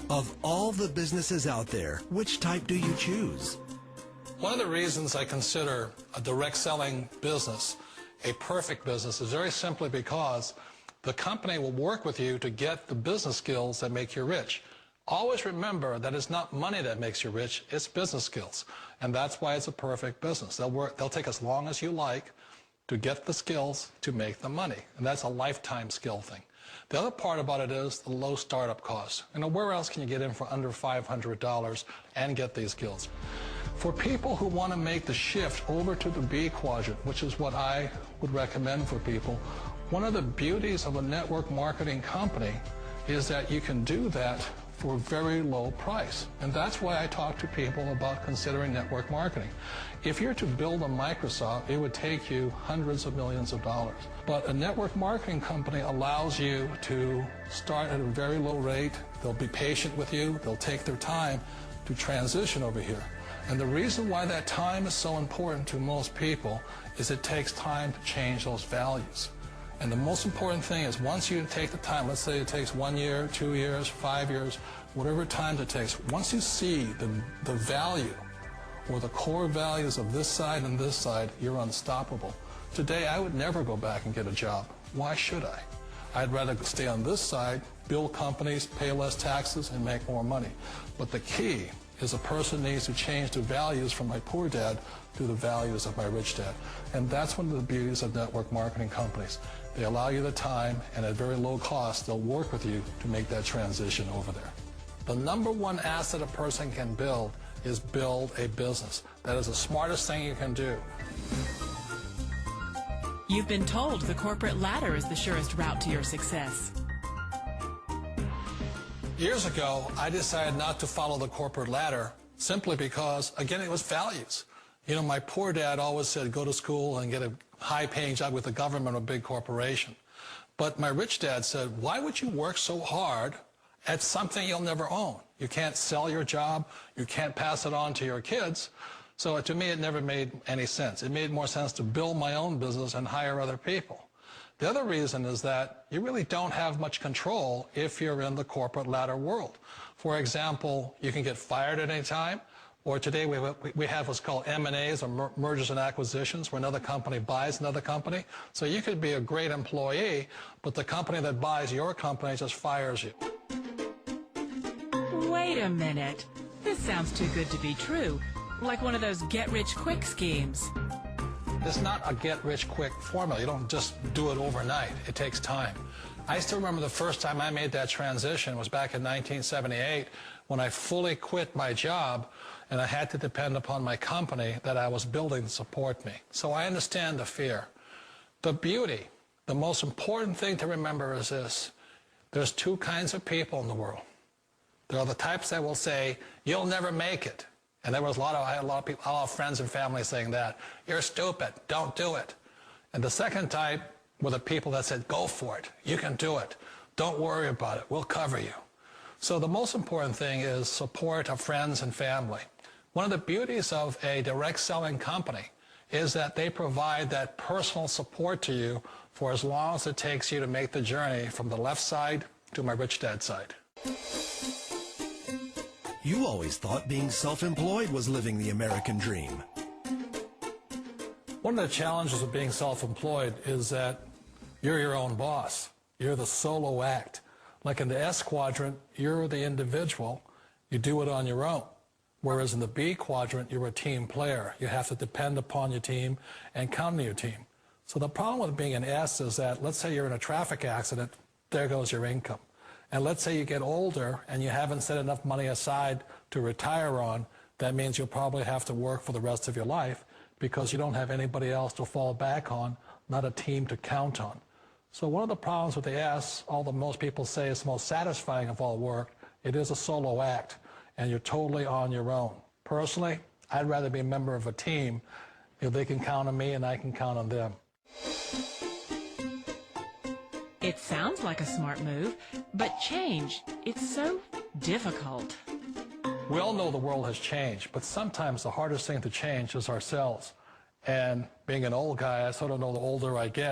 Of all the businesses out there, which type do you choose? One of the reasons I consider a direct selling business a perfect business is very simply because the company will work with you to get the business skills that make you rich. Always remember that it's not money that makes you rich, it's business skills. And that's why it's a perfect business. They'll take as long as you like to get the skills to make the money. And that's a lifetime skill thing. The other part about it is the low startup cost. Where else can you get in for under $500 and get these skills? For people who want to make the shift over to the B quadrant, which is what I would recommend for people, one of the beauties of a network marketing company is that you can do that for a very low price. And that's why I talk to people about considering network marketing. If you're to build a Microsoft, it would take you hundreds of millions of dollars. But a network marketing company allows you to start at a very low rate. They'll be patient with you. They'll take their time to transition over here. And the reason why that time is so important to most people is it takes time to change those values. And the most important thing is once you take the time, let's say it takes 1 year, 2 years, 5 years, whatever time it takes, once you see the value or the core values of this side and this side, you're unstoppable. Today, I would never go back and get a job. Why should I? I'd rather stay on this side, build companies, pay less taxes, and make more money. But the key is a person needs to change the values from my poor dad to the values of my rich dad. And that's one of the beauties of network marketing companies. They allow you the time, and at very low cost, they'll work with you to make that transition over there. The number one asset a person can build is build a business. That is the smartest thing you can do. You've been told the corporate ladder is the surest route to your success. Years ago, I decided not to follow the corporate ladder simply because, again, it was values. My poor dad always said, go to school and get a high-paying job with the government or a big corporation. But my rich dad said, why would you work so hard at something you'll never own? You can't sell your job. You can't pass it on to your kids. So to me, it never made any sense. It made more sense to build my own business and hire other people. The other reason is that you really don't have much control if you're in the corporate ladder world. For example, you can get fired at any time, or today we have what's called M&As, or mergers and acquisitions, where another company buys another company. So you could be a great employee, but the company that buys your company just fires you. Wait a minute. This sounds too good to be true. Like one of those get-rich-quick schemes. It's not a get-rich-quick formula. You don't just do it overnight. It takes time. I still remember the first time I made that transition was back in 1978 when I fully quit my job and I had to depend upon my company that I was building to support me. So I understand the fear. The beauty, the most important thing to remember is this. There's two kinds of people in the world. There are the types that will say, you'll never make it. And there was I had a lot of people, a lot of friends and family saying that. You're stupid. Don't do it. And the second type were the people that said, go for it. You can do it. Don't worry about it. We'll cover you. So the most important thing is support of friends and family. One of the beauties of a direct selling company is that they provide that personal support to you for as long as it takes you to make the journey from the left side to my rich dad side. You always thought being self-employed was living the American dream. One of the challenges of being self-employed is that you're your own boss. You're the solo act. Like in the S quadrant, you're the individual. You do it on your own. Whereas in the B quadrant, you're a team player. You have to depend upon your team and count on your team. So the problem with being an S is that, let's say you're in a traffic accident, there goes your income. And let's say you get older and you haven't set enough money aside to retire on, that means you'll probably have to work for the rest of your life because you don't have anybody else to fall back on, not a team to count on. So one of the problems with the S, although most people say it's the most satisfying of all work, it is a solo act, and you're totally on your own. Personally, I'd rather be a member of a team if they can count on me and I can count on them. It sounds like a smart move, but change, it's so difficult. We all know the world has changed, but sometimes the hardest thing to change is ourselves. And being an old guy, I sort of know the older I get,